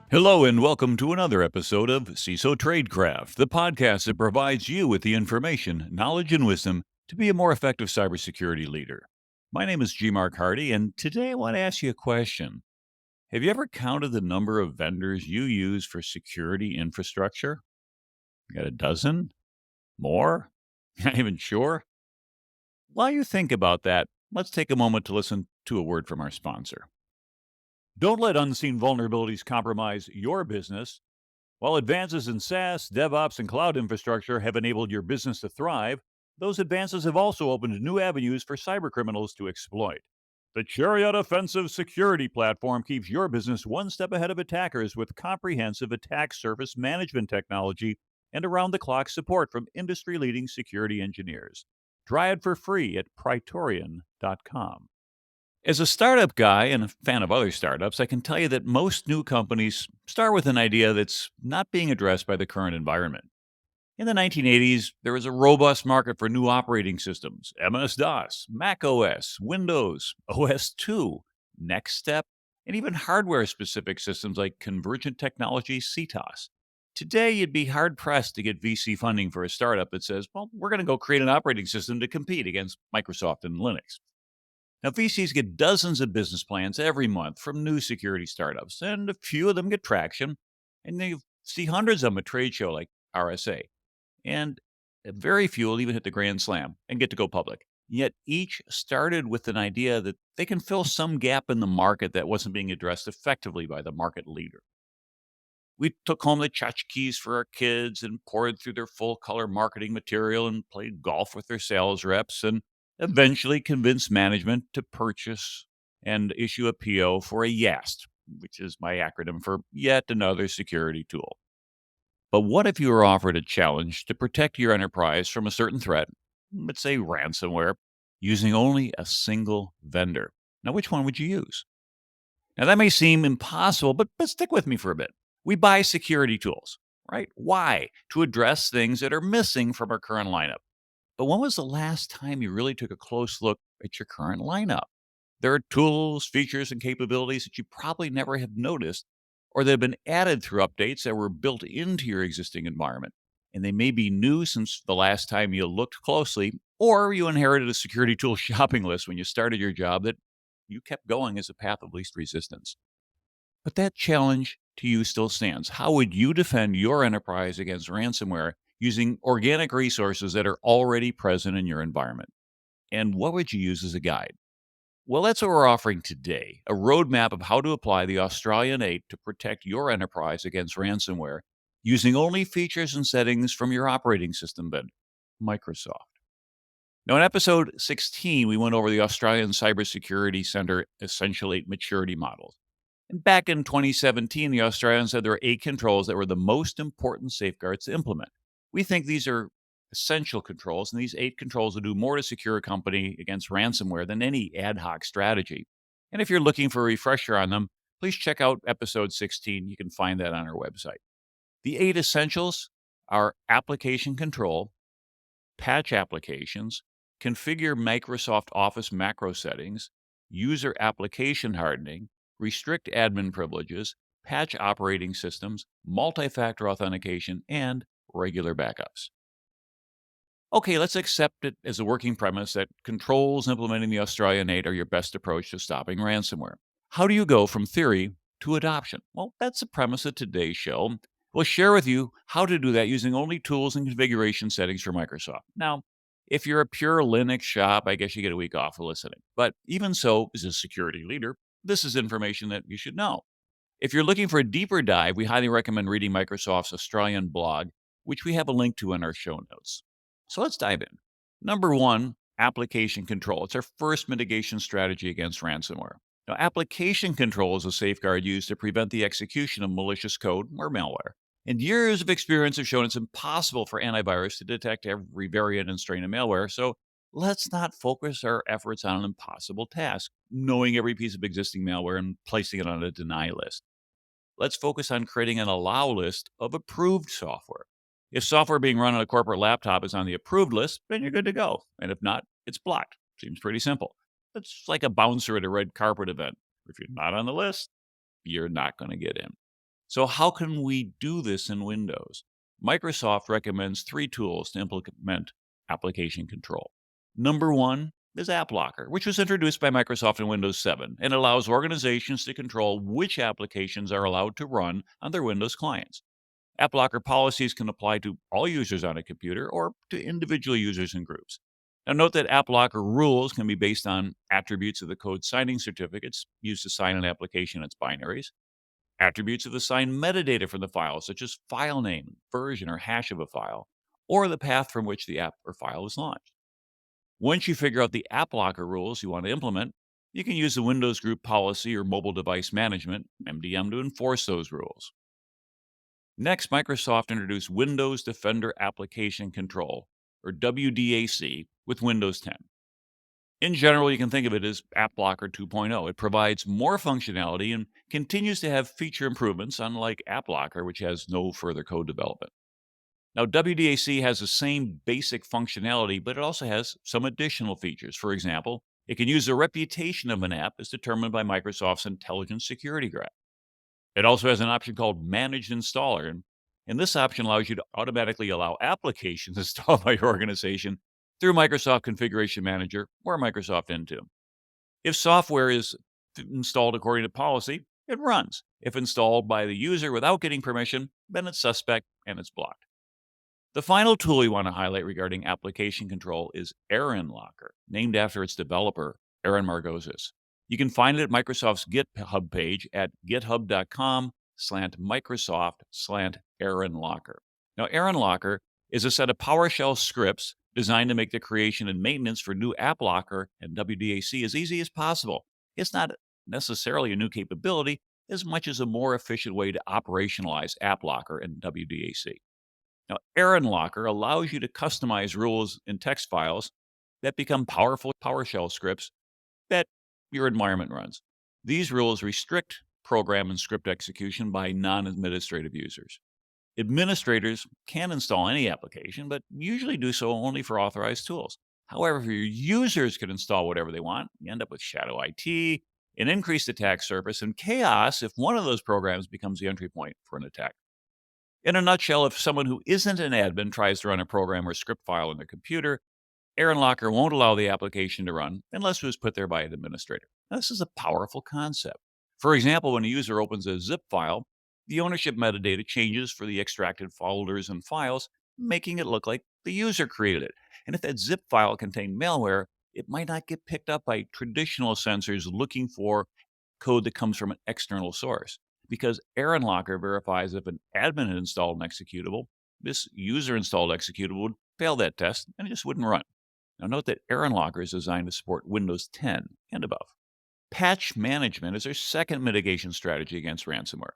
Hello, and welcome to another episode of CISO Tradecraft, the podcast that provides you with the information, knowledge, and wisdom to be a more effective cybersecurity leader. My name is G. Mark Hardy, and today I want to ask you a question. Have you ever counted the number of vendors you use for security infrastructure? You got a dozen? More? Not even sure? While you think about that, let's take a moment to listen to a word from our sponsor. Don't let unseen vulnerabilities compromise your business. While advances in SaaS, DevOps, and cloud infrastructure have enabled your business to thrive, those advances have also opened new avenues for cybercriminals to exploit. The Chariot Offensive Security Platform keeps your business one step ahead of attackers with comprehensive attack surface management technology and around the clock support from industry leading security engineers. Try it for free at Praetorian.com. As a startup guy and a fan of other startups, I can tell you that most new companies start with an idea that's not being addressed by the current environment. In the 1980s, there was a robust market for new operating systems: MS DOS, Mac OS, Windows, OS 2, Next Step, and even hardware specific systems like Convergent Technology CTOS. Today, you'd be hard pressed to get VC funding for a startup that says, well, we're going to go create an operating system to compete against Microsoft and Linux. Now, VCs get dozens of business plans every month from new security startups, and a few of them get traction, and you see hundreds of them at trade show like RSA. And very few will even hit the grand slam and get to go public. Yet each started with an idea that they can fill some gap in the market that wasn't being addressed effectively by the market leader. We took home the tchotchkes for our kids and poured through their full color marketing material and played golf with their sales reps and eventually convinced management to purchase and issue a PO for a YAST, which is my acronym for yet another security tool. But what if you were offered a challenge to protect your enterprise from a certain threat, let's say ransomware, using only a single vendor? Now, which one would you use? Now, that may seem impossible, but stick with me for a bit. We buy security tools, right? Why? To address things that are missing from our current lineup. But when was the last time you really took a close look at your current lineup? There are tools, features, and capabilities that you probably never have noticed, or that have been added through updates that were built into your existing environment. And they may be new since the last time you looked closely, or you inherited a security tool shopping list when you started your job that you kept going as a path of least resistance. But that challenge to you still stands. How would you defend your enterprise against ransomware using organic resources that are already present in your environment? And what would you use as a guide? Well, that's what we're offering today, a roadmap of how to apply the Australian 8 to protect your enterprise against ransomware using only features and settings from your operating system vendor, Microsoft. Now, in episode 16, we went over the Australian Cybersecurity Centre Essential 8 maturity models. And back in 2017, the Australians said there were 8 controls that were the most important safeguards to implement. We think these are essential controls, and these 8 controls will do more to secure a company against ransomware than any ad hoc strategy. And if you're looking for a refresher on them, please check out episode 16. You can find that on our website. The 8 essentials are application control, patch applications, configure Microsoft Office macro settings, user application hardening, restrict admin privileges, patch operating systems, multi-factor authentication, and regular backups. Okay, let's accept it as a working premise that controls implementing the Australian 8 are your best approach to stopping ransomware. How do you go from theory to adoption? Well, that's the premise of today's show. We'll share with you how to do that using only tools and configuration settings for Microsoft. Now, if you're a pure Linux shop, I guess you get a week off for listening. But even so, as a security leader, this is information that you should know. If you're looking for a deeper dive, we highly recommend reading Microsoft's Australian blog, which we have a link to in our show notes. So let's dive in. Number 1, application control. It's our first mitigation strategy against ransomware. Now, application control is a safeguard used to prevent the execution of malicious code or malware. And years of experience have shown it's impossible for antivirus to detect every variant and strain of malware, so let's not focus our efforts on an impossible task, knowing every piece of existing malware and placing it on a deny list. Let's focus on creating an allow list of approved software. If software being run on a corporate laptop is on the approved list, then you're good to go. And if not, it's blocked. Seems pretty simple. It's like a bouncer at a red carpet event. If you're not on the list, you're not going to get in. So, how can we do this in Windows? Microsoft recommends three tools to implement application control. Number one is AppLocker, which was introduced by Microsoft in Windows 7 and allows organizations to control which applications are allowed to run on their Windows clients. AppLocker policies can apply to all users on a computer or to individual users and groups. Now, note that AppLocker rules can be based on attributes of the code signing certificates used to sign an application and its binaries, attributes of the signed metadata from the file, such as file name, version, or hash of a file, or the path from which the app or file was launched. Once you figure out the AppLocker rules you want to implement, you can use the Windows Group Policy or Mobile Device Management, MDM, to enforce those rules. Next, Microsoft introduced Windows Defender Application Control, or WDAC, with Windows 10. In general, you can think of it as AppLocker 2.0. It provides more functionality and continues to have feature improvements, unlike AppLocker, which has no further code development. Now, WDAC has the same basic functionality, but it also has some additional features. For example, it can use the reputation of an app as determined by Microsoft's Intelligent Security Graph. It also has an option called Managed Installer, and this option allows you to automatically allow applications installed by your organization through Microsoft Configuration Manager or Microsoft Intune. If software is installed according to policy, it runs. If installed by the user without getting permission, then it's suspect and it's blocked. The final tool we want to highlight regarding application control is AaronLocker, named after its developer, Aaron Margozis. You can find it at Microsoft's GitHub page at github.com/Microsoft/AaronLocker. Now, AaronLocker is a set of PowerShell scripts designed to make the creation and maintenance for new AppLocker and WDAC as easy as possible. It's not necessarily a new capability as much as a more efficient way to operationalize AppLocker and WDAC. Now, AaronLocker allows you to customize rules in text files that become powerful PowerShell scripts that your environment runs. These rules restrict program and script execution by non-administrative users. Administrators can install any application, but usually do so only for authorized tools. However, if your users can install whatever they want, you end up with shadow IT, an increased attack surface, and chaos if one of those programs becomes the entry point for an attack. In a nutshell, if someone who isn't an admin tries to run a program or script file on their computer, AaronLocker won't allow the application to run unless it was put there by an administrator. Now, this is a powerful concept. For example, when a user opens a zip file, the ownership metadata changes for the extracted folders and files, making it look like the user created it. And if that zip file contained malware, it might not get picked up by traditional sensors looking for code that comes from an external source. Because AaronLocker verifies if an admin had installed an executable, this user installed executable would fail that test and it just wouldn't run. Now, note that AaronLocker is designed to support Windows 10 and above. Patch management is our second mitigation strategy against ransomware.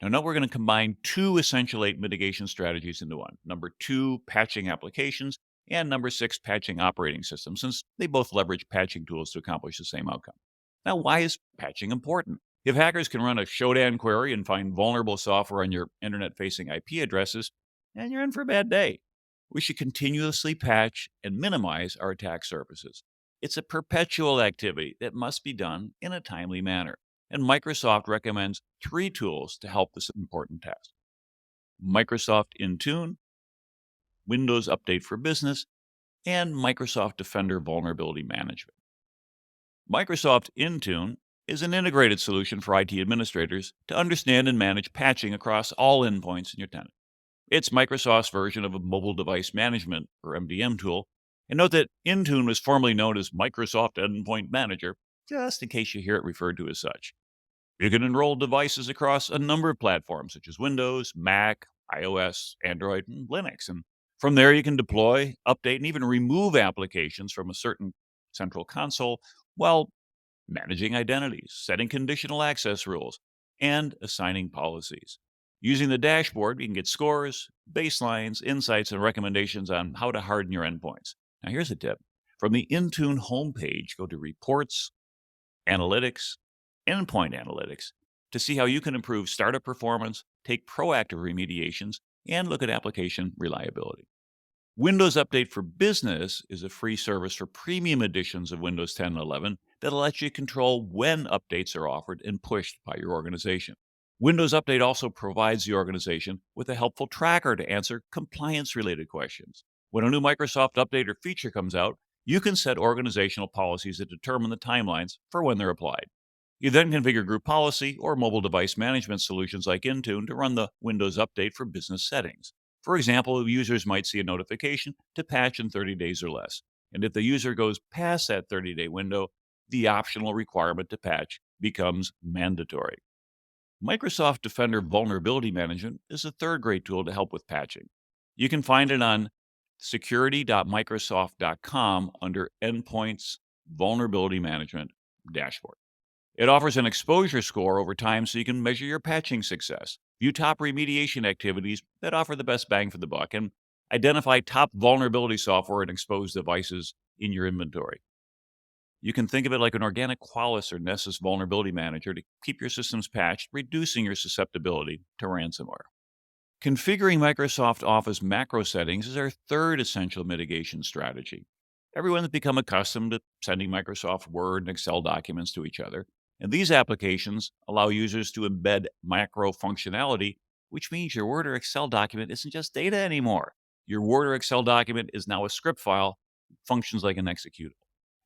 Now, note we're going to combine two essential 8 mitigation strategies into one. Number 2, patching applications, and number 6, patching operating systems, since they both leverage patching tools to accomplish the same outcome. Now, why is patching important? If hackers can run a Shodan query and find vulnerable software on your internet-facing IP addresses, then you're in for a bad day. We should continuously patch and minimize our attack surfaces. It's a perpetual activity that must be done in a timely manner, and Microsoft recommends 3 tools to help this important task: Microsoft Intune, Windows Update for Business, and Microsoft Defender Vulnerability Management. Microsoft Intune is an integrated solution for IT administrators to understand and manage patching across all endpoints in your tenant. It's Microsoft's version of a mobile device management, or MDM tool. And note that Intune was formerly known as Microsoft Endpoint Manager, just in case you hear it referred to as such. You can enroll devices across a number of platforms, such as Windows, Mac, iOS, Android, and Linux. And from there, you can deploy, update, and even remove applications from a certain central console while managing identities, setting conditional access rules, and assigning policies. Using the dashboard, you can get scores, baselines, insights, and recommendations on how to harden your endpoints. Now, here's a tip. From the Intune homepage, go to Reports, Analytics, Endpoint Analytics to see how you can improve startup performance, take proactive remediations, and look at application reliability. Windows Update for Business is a free service for premium editions of Windows 10 and 11 that lets you control when updates are offered and pushed by your organization. Windows Update also provides the organization with a helpful tracker to answer compliance-related questions. When a new Microsoft update or feature comes out, you can set organizational policies that determine the timelines for when they're applied. You then configure group policy or mobile device management solutions like Intune to run the Windows Update for business settings. For example, users might see a notification to patch in 30 days or less. And if the user goes past that 30-day window, the optional requirement to patch becomes mandatory. Microsoft Defender Vulnerability Management is a third great tool to help with patching. You can find it on security.microsoft.com under Endpoints Vulnerability Management Dashboard. It offers an exposure score over time so you can measure your patching success, view top remediation activities that offer the best bang for the buck, and identify top vulnerability software and exposed devices in your inventory. You can think of it like an organic Qualys or Nessus vulnerability manager to keep your systems patched, reducing your susceptibility to ransomware. Configuring Microsoft Office macro settings is our third essential mitigation strategy. Everyone's become accustomed to sending Microsoft Word and Excel documents to each other, and these applications allow users to embed macro functionality, which means your Word or Excel document isn't just data anymore. Your Word or Excel document is now a script file, functions like an executable.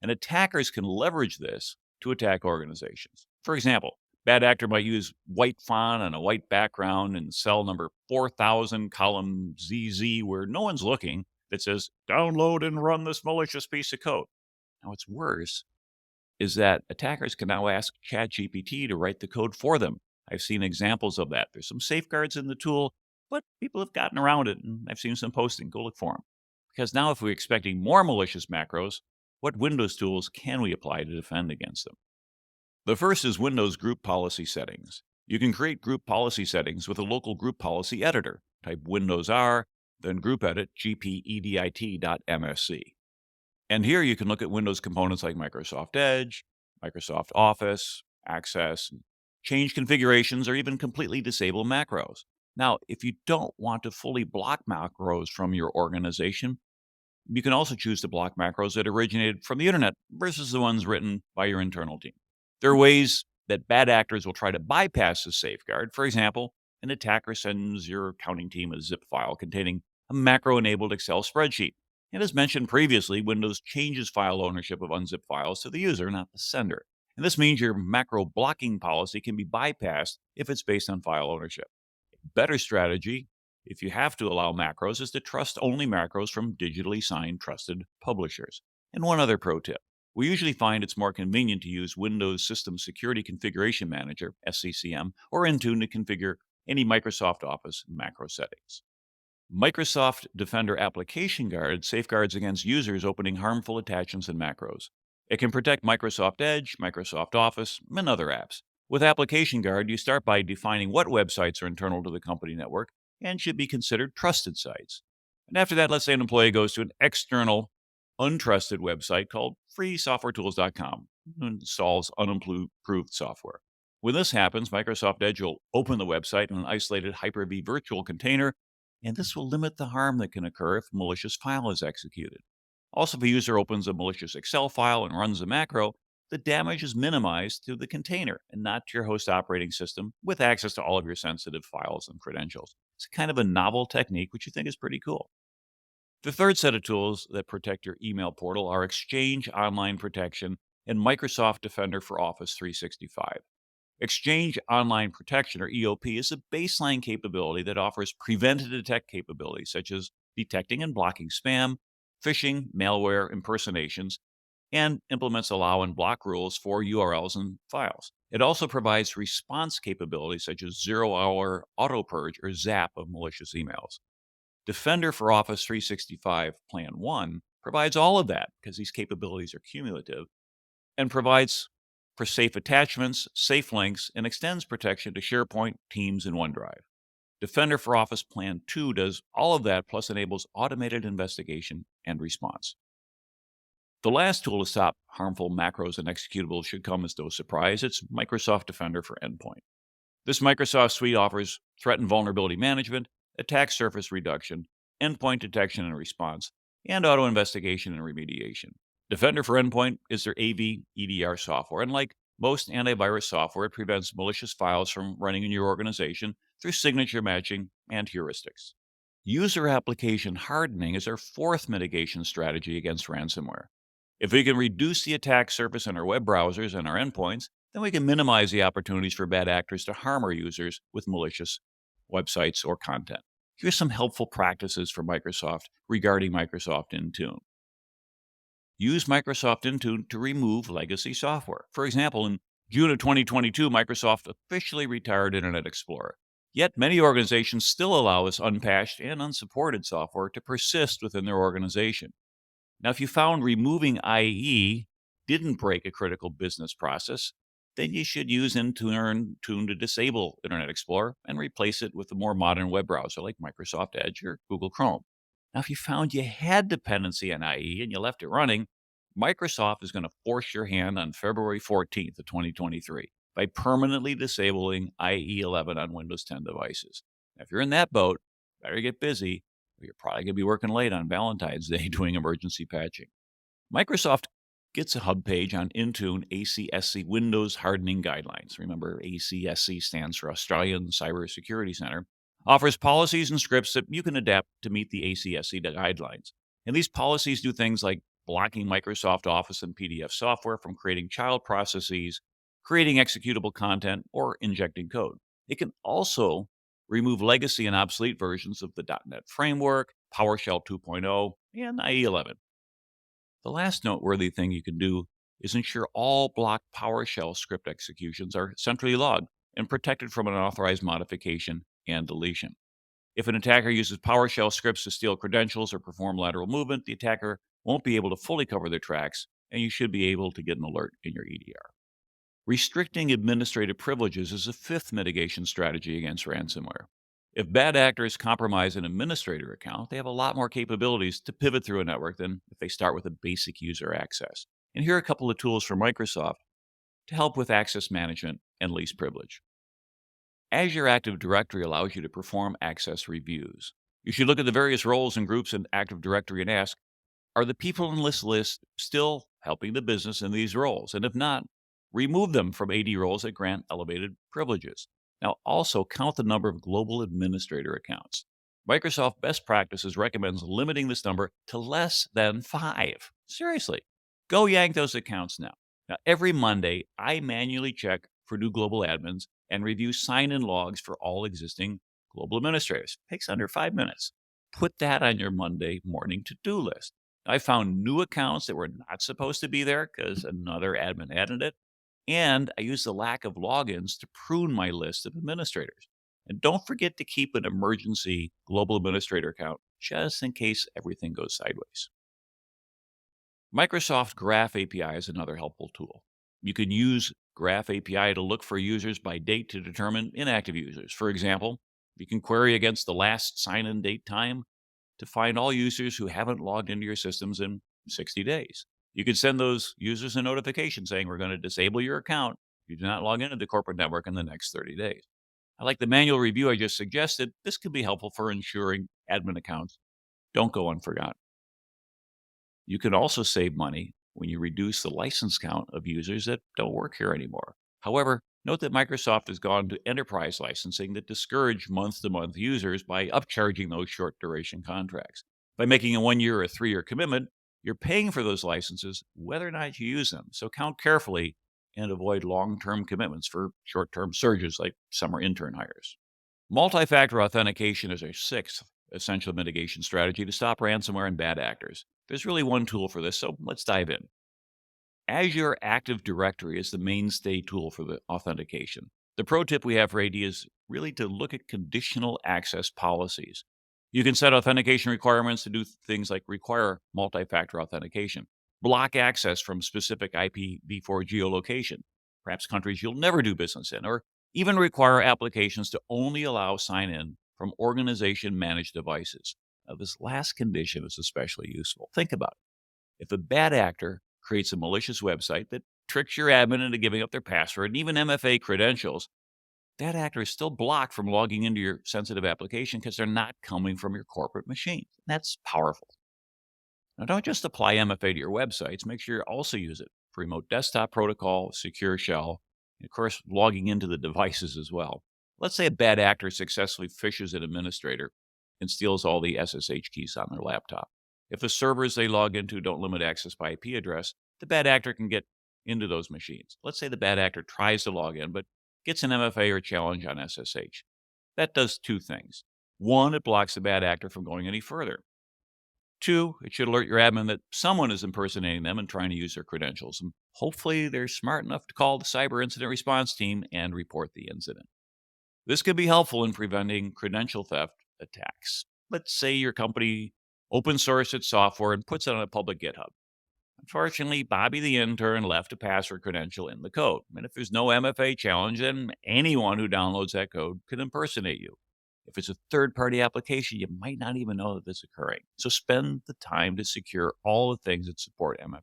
And attackers can leverage this to attack organizations. For example, bad actor might use white font on a white background in cell number 4000, column ZZ, where no one's looking, that says, download and run this malicious piece of code. Now, what's worse is that attackers can now ask ChatGPT to write the code for them. I've seen examples of that. There's some safeguards in the tool, but people have gotten around it, and I've seen some posting. Go look for them. Because now if we're expecting more malicious macros, what Windows tools can we apply to defend against them? The first is Windows Group Policy Settings. You can create group policy settings with a local group policy editor. Type Windows R, then group edit gpedit.msc. And here you can look at Windows components like Microsoft Edge, Microsoft Office, Access, change configurations, or even completely disable macros. Now, if you don't want to fully block macros from your organization, you can also choose to block macros that originated from the internet versus the ones written by your internal team. There are ways that bad actors will try to bypass this safeguard. For example, an attacker sends your accounting team a zip file containing a macro-enabled Excel spreadsheet. And as mentioned previously, Windows changes file ownership of unzipped files to the user, not the sender. And this means your macro blocking policy can be bypassed if it's based on file ownership. A better strategy, if you have to allow macros, is to trust only macros from digitally signed trusted publishers. And one other pro tip. We usually find it's more convenient to use Windows System Security Configuration Manager, SCCM, or Intune to configure any Microsoft Office macro settings. Microsoft Defender Application Guard safeguards against users opening harmful attachments and macros. It can protect Microsoft Edge, Microsoft Office, and other apps. With Application Guard, you start by defining what websites are internal to the company network and should be considered trusted sites. And after that, let's say an employee goes to an external, untrusted website called freesoftwaretools.com and installs unimproved software. When this happens, Microsoft Edge will open the website in an isolated Hyper-V virtual container, and this will limit the harm that can occur if a malicious file is executed. Also, if a user opens a malicious Excel file and runs a macro, the damage is minimized to the container and not to your host operating system with access to all of your sensitive files and credentials. It's kind of a novel technique, which you think is pretty cool. The third set of tools that protect your email portal are Exchange Online Protection and Microsoft Defender for Office 365. Exchange Online Protection, or EOP, is a baseline capability that offers prevent-to-detect capabilities such as detecting and blocking spam, phishing, malware, impersonations, and implements allow and block rules for URLs and files. It also provides response capabilities such as zero-hour auto-purge or ZAP of malicious emails. Defender for Office 365 Plan 1 provides all of that because these capabilities are cumulative and provides for safe attachments, safe links, and extends protection to SharePoint, Teams, and OneDrive. Defender for Office Plan 2 does all of that plus enables automated investigation and response. The last tool to stop harmful macros and executables should come as no surprise. It's Microsoft Defender for Endpoint. This Microsoft suite offers threat and vulnerability management, attack surface reduction, endpoint detection and response, and auto investigation and remediation. Defender for Endpoint is their AV EDR software, and like Most antivirus software prevents malicious files from running in your organization through signature matching and heuristics. User application hardening is our fourth mitigation strategy against ransomware. If we can reduce the attack surface in our web browsers and our endpoints, then we can minimize the opportunities for bad actors to harm our users with malicious websites or content. Here's some helpful practices for Microsoft regarding Microsoft Intune. Use Microsoft Intune to remove legacy software. For example, in June of 2022, Microsoft officially retired Internet Explorer. Yet many organizations still allow this unpatched and unsupported software to persist within their organization. Now, if you found removing IE didn't break a critical business process, then you should use Intune to disable Internet Explorer and replace it with a more modern web browser like Microsoft Edge or Google Chrome. Now, if you found you had dependency on IE and you left it running, Microsoft is going to force your hand on February 14th of 2023 by permanently disabling IE 11 on Windows 10 devices. Now, if you're in that boat, better get busy, or you're probably going to be working late on Valentine's Day doing emergency patching. Microsoft gets a hub page on Intune ACSC Windows Hardening Guidelines. Remember, ACSC stands for Australian Cybersecurity Center. Offers policies and scripts that you can adapt to meet the ACSC guidelines. And these policies do things like blocking Microsoft Office and PDF software from creating child processes, creating executable content, or injecting code. It can also remove legacy and obsolete versions of the .NET Framework, PowerShell 2.0, and IE 11. The last noteworthy thing you can do is ensure all blocked PowerShell script executions are centrally logged and protected from an unauthorized modification and deletion. If an attacker uses PowerShell scripts to steal credentials or perform lateral movement, the attacker won't be able to fully cover their tracks, and you should be able to get an alert in your EDR. Restricting administrative privileges is a fifth mitigation strategy against ransomware. If bad actors compromise an administrator account, they have a lot more capabilities to pivot through a network than if they start with a basic user access. And here are a couple of tools from Microsoft to help with access management and least privilege. Azure Active Directory allows you to perform access reviews. You should look at the various roles and groups in Active Directory and ask, are the people in this list still helping the business in these roles? And if not, remove them from AD roles that grant elevated privileges. Now, also count the number of global administrator accounts. Microsoft Best Practices recommends limiting this number to less than 5. Seriously, go yank those accounts now. Now, every Monday, I manually check for new global admins and review sign-in logs for all existing global administrators. It takes under 5 minutes. Put that on your Monday morning to-do list. I found new accounts that were not supposed to be there because another admin added it. And I use the lack of logins to prune my list of administrators. And don't forget to keep an emergency global administrator account just in case everything goes sideways. Microsoft Graph API is another helpful tool. You can use Graph API to look for users by date to determine inactive users. For example, you can query against the last sign-in date time to find all users who haven't logged into your systems in 60 days. You can send those users a notification saying we're going to disable your account if you do not log into the corporate network in the next 30 days. I like the manual review I just suggested. This could be helpful for ensuring admin accounts don't go unforgotten. You can also save money when you reduce the license count of users that don't work here anymore. However, note that Microsoft has gone to enterprise licensing that discourage month-to-month users by upcharging those short-duration contracts. By making a 1-year or 3-year commitment, you're paying for those licenses whether or not you use them. So count carefully and avoid long-term commitments for short-term surges like summer intern hires. Multi-factor authentication is our sixth essential mitigation strategy to stop ransomware and bad actors. There's really one tool for this, so let's dive in. Azure Active Directory is the mainstay tool for the authentication. The pro tip we have for AD is really to look at conditional access policies. You can set authentication requirements to do things like require multi-factor authentication, block access from specific IPv4 geolocation, perhaps countries you'll never do business in, or even require applications to only allow sign-in from organization-managed devices. Now, this last condition is especially useful. Think about it. If a bad actor creates a malicious website that tricks your admin into giving up their password and even MFA credentials, that actor is still blocked from logging into your sensitive application because they're not coming from your corporate machine. That's powerful. Now, don't just apply MFA to your websites. Make sure you also use it for remote desktop protocol, secure shell, and of course, logging into the devices as well. Let's say a bad actor successfully phishes an administrator and steals all the SSH keys on their laptop. If the servers they log into don't limit access by IP address, the bad actor can get into those machines. Let's say the bad actor tries to log in, but gets an MFA or challenge on SSH. That does two things. One, it blocks the bad actor from going any further. Two, it should alert your admin that someone is impersonating them and trying to use their credentials. And hopefully, they're smart enough to call the cyber incident response team and report the incident. This could be helpful in preventing credential theft attacks. Let's say your company open sourced its software and puts it on a public GitHub. Unfortunately, Bobby the intern left a password credential in the code. And if there's no MFA challenge, then anyone who downloads that code can impersonate you. If it's a third-party application, you might not even know that this is occurring. So spend the time to secure all the things that support MFA.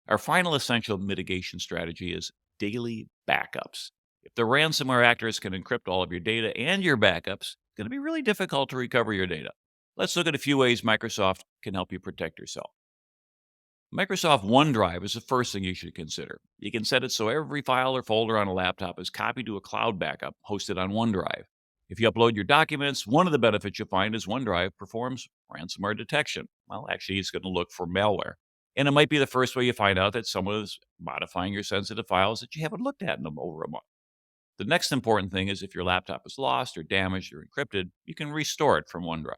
Our final essential mitigation strategy is daily backups. If the ransomware actors can encrypt all of your data and your backups, it's going to be really difficult to recover your data. Let's look at a few ways Microsoft can help you protect yourself. Microsoft OneDrive is the first thing you should consider. You can set it so every file or folder on a laptop is copied to a cloud backup hosted on OneDrive. If you upload your documents, one of the benefits you'll find is OneDrive performs ransomware detection. Well, actually, it's going to look for malware. And it might be the first way you find out that someone is modifying your sensitive files that you haven't looked at in over a month. The next important thing is if your laptop is lost or damaged or encrypted, you can restore it from OneDrive.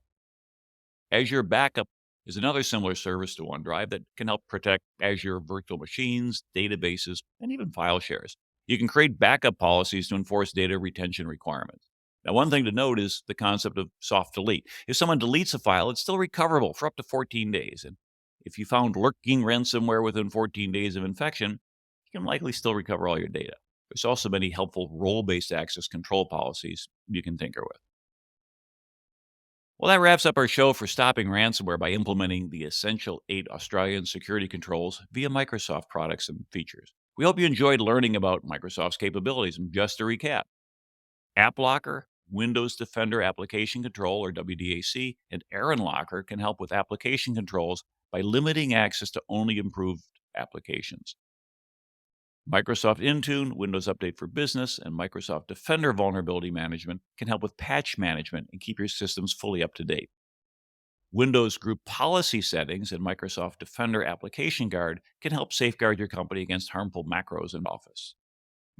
Azure Backup is another similar service to OneDrive that can help protect Azure virtual machines, databases, and even file shares. You can create backup policies to enforce data retention requirements. Now, one thing to note is the concept of soft delete. If someone deletes a file, it's still recoverable for up to 14 days. And if you found lurking ransomware within 14 days of infection, you can likely still recover all your data. There's also many helpful role-based access control policies you can tinker with. Well, that wraps up our show for stopping ransomware by implementing the essential 8 Australian security controls via Microsoft products and features. We hope you enjoyed learning about Microsoft's capabilities. And just to recap, App Locker, Windows Defender Application Control, or WDAC, and Aaron Locker can help with application controls by limiting access to only improved applications. Microsoft Intune, Windows Update for Business, and Microsoft Defender Vulnerability Management can help with patch management and keep your systems fully up to date. Windows Group Policy Settings and Microsoft Defender Application Guard can help safeguard your company against harmful macros in Office.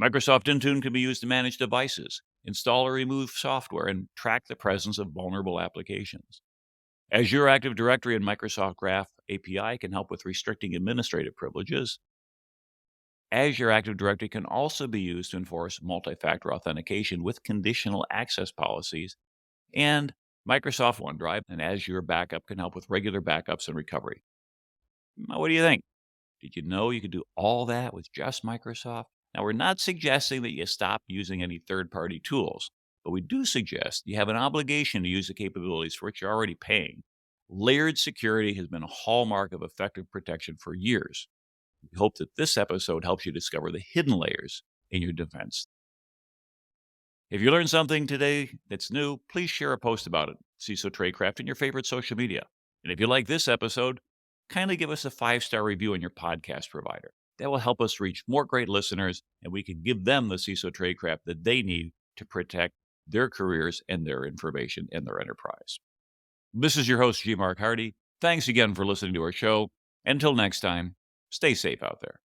Microsoft Intune can be used to manage devices, install or remove software, and track the presence of vulnerable applications. Azure Active Directory and Microsoft Graph API can help with restricting administrative privileges. Azure Active Directory can also be used to enforce multi-factor authentication with conditional access policies. And Microsoft OneDrive and Azure Backup can help with regular backups and recovery. Now, what do you think? Did you know you could do all that with just Microsoft? Now, we're not suggesting that you stop using any third-party tools, but we do suggest you have an obligation to use the capabilities for which you're already paying. Layered security has been a hallmark of effective protection for years. We hope that this episode helps you discover the hidden layers in your defense. If you learned something today that's new, please share a post about it, CISO Tradecraft, in your favorite social media. And if you like this episode, kindly give us a 5-star review on your podcast provider. That will help us reach more great listeners, and we can give them the CISO Tradecraft that they need to protect their careers and their information and their enterprise. This is your host, G. Mark Hardy. Thanks again for listening to our show. Until next time, stay safe out there.